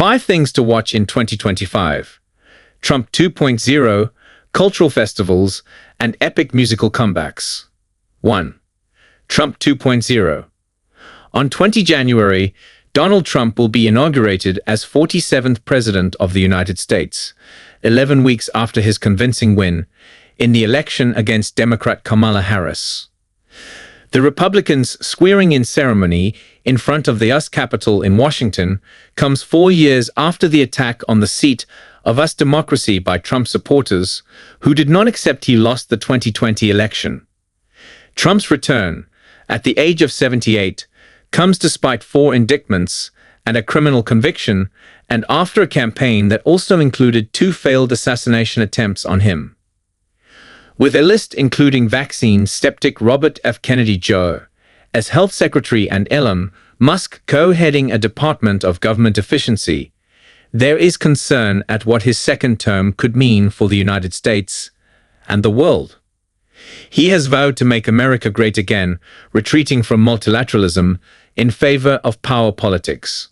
5 things to watch in 2025. Trump 2.0, cultural festivals, and epic musical comebacks. 1. Trump 2.0. On 20 January, Donald Trump will be inaugurated as 47th President of the United States, 11 weeks after his convincing win in the election against Democrat Kamala Harris. The Republicans' swearing-in ceremony in front of the US Capitol in Washington comes 4 years after the attack on the seat of US democracy by Trump supporters who did not accept he lost the 2020 election. Trump's return, at the age of 78, comes despite 4 indictments and a criminal conviction, and after a campaign that also included 2 failed assassination attempts on him. With a list including vaccine skeptic Robert F. Kennedy Jr. as Health Secretary and Elon Musk co-heading a Department of Government Efficiency, there is concern at what his second term could mean for the United States and the world. He has vowed to make America great again, retreating from multilateralism in favor of power politics.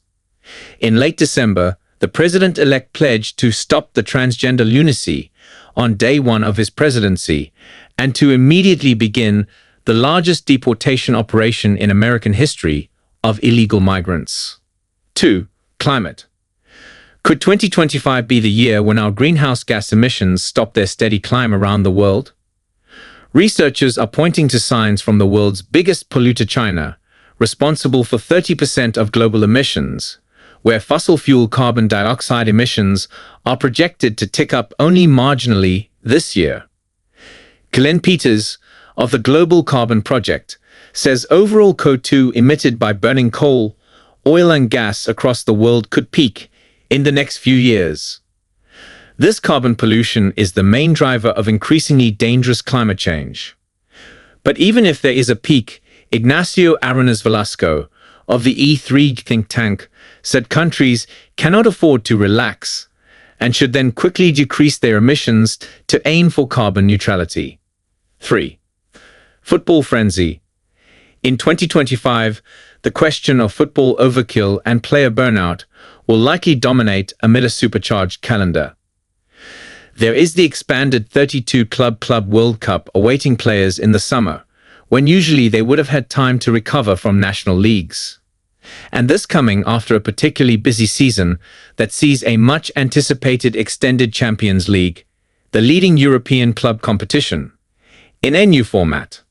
In late December, the president-elect pledged to stop the transgender lunacy on day 1 of his presidency and to immediately begin the largest deportation operation in American history of illegal migrants. 2. Climate. Could 2025 be the year when our greenhouse gas emissions stop their steady climb around the world? Researchers are pointing to signs from the world's biggest polluter, China, responsible for 30% of global emissions, where fossil fuel carbon dioxide emissions are projected to tick up only marginally this year. Glenn Peters, of the Global Carbon Project, says overall CO2 emitted by burning coal, oil and gas across the world could peak in the next few years. This carbon pollution is the main driver of increasingly dangerous climate change. But even if there is a peak, Ignacio Arenas Velasco, of the E3 think tank, said countries cannot afford to relax and should then quickly decrease their emissions to aim for carbon neutrality. 3. Football frenzy. In 2025, the question of football overkill and player burnout will likely dominate amid a supercharged calendar. There is the expanded 32-club World Cup awaiting players in the summer, when usually they would have had time to recover from national leagues. And this coming after a particularly busy season that sees a much-anticipated extended Champions League, the leading European club competition, in a new format.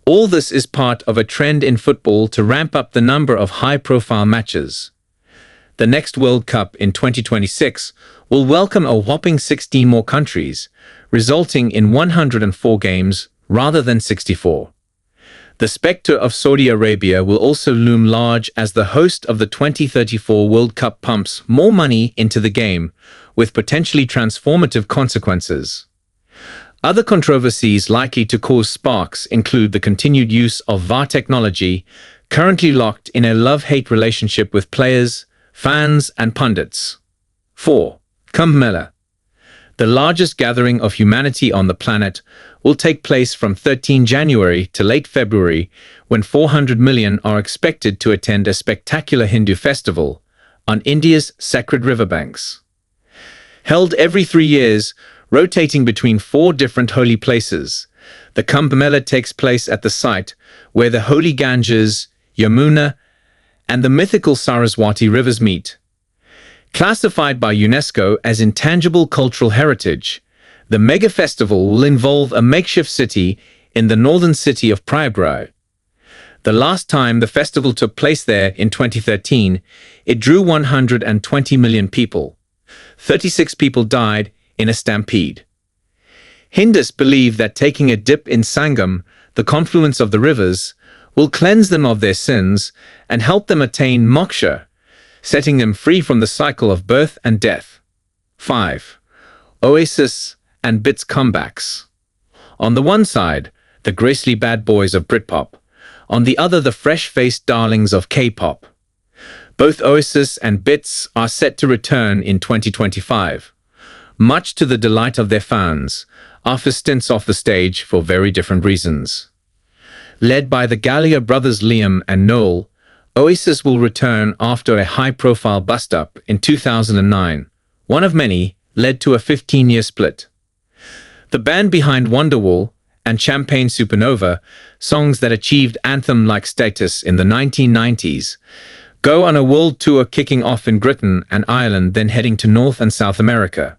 All this is part of a trend in football to ramp up the number of high-profile matches. The next World Cup in 2026 will welcome a whopping 16 more countries, resulting in 104 games rather than 64. The specter of Saudi Arabia will also loom large as the host of the 2034 World Cup pumps more money into the game, with potentially transformative consequences. Other controversies likely to cause sparks include the continued use of VAR technology, currently locked in a love-hate relationship with players, fans, and pundits. 4. Kumbh Mela. The largest gathering of humanity on the planet will take place from 13 January to late February, when 400 million are expected to attend a spectacular Hindu festival on India's sacred riverbanks. Held every 3 years, rotating between 4 different holy places, the Kumbh Mela takes place at the site where the holy Ganges, Yamuna, and the mythical Saraswati rivers meet. Classified by UNESCO as Intangible Cultural Heritage, the mega festival will involve a makeshift city in the northern city of Prayagraj. The last time the festival took place there in 2013, it drew 120 million people. 36 people died in a stampede. Hindus believe that taking a dip in Sangam, the confluence of the rivers, will cleanse them of their sins and help them attain moksha, setting them free from the cycle of birth and death. 5. Oasis and Bits comebacks. On the one side, the gracefully bad boys of Britpop. On the other, the fresh-faced darlings of K-pop. Both Oasis and Bits are set to return in 2025, much to the delight of their fans, after stints off the stage for very different reasons. Led by the Gallagher brothers Liam and Noel, Oasis will return after a high-profile bust-up in 2009. One of many led to a 15-year split. The band behind Wonderwall and Champagne Supernova, songs that achieved anthem-like status in the 1990s, go on a world tour kicking off in Britain and Ireland, then heading to North and South America.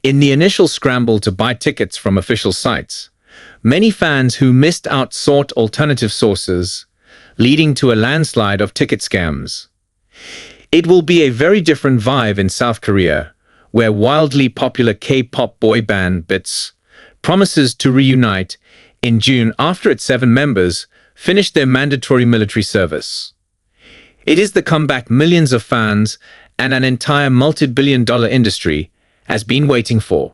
In the initial scramble to buy tickets from official sites, many fans who missed out sought alternative sources, leading to a landslide of ticket scams. It will be a very different vibe in South Korea, where wildly popular K-pop boy band BTS promises to reunite in June after its 7 members finished their mandatory military service. It is the comeback millions of fans and an entire multi-billion-dollar industry has been waiting for.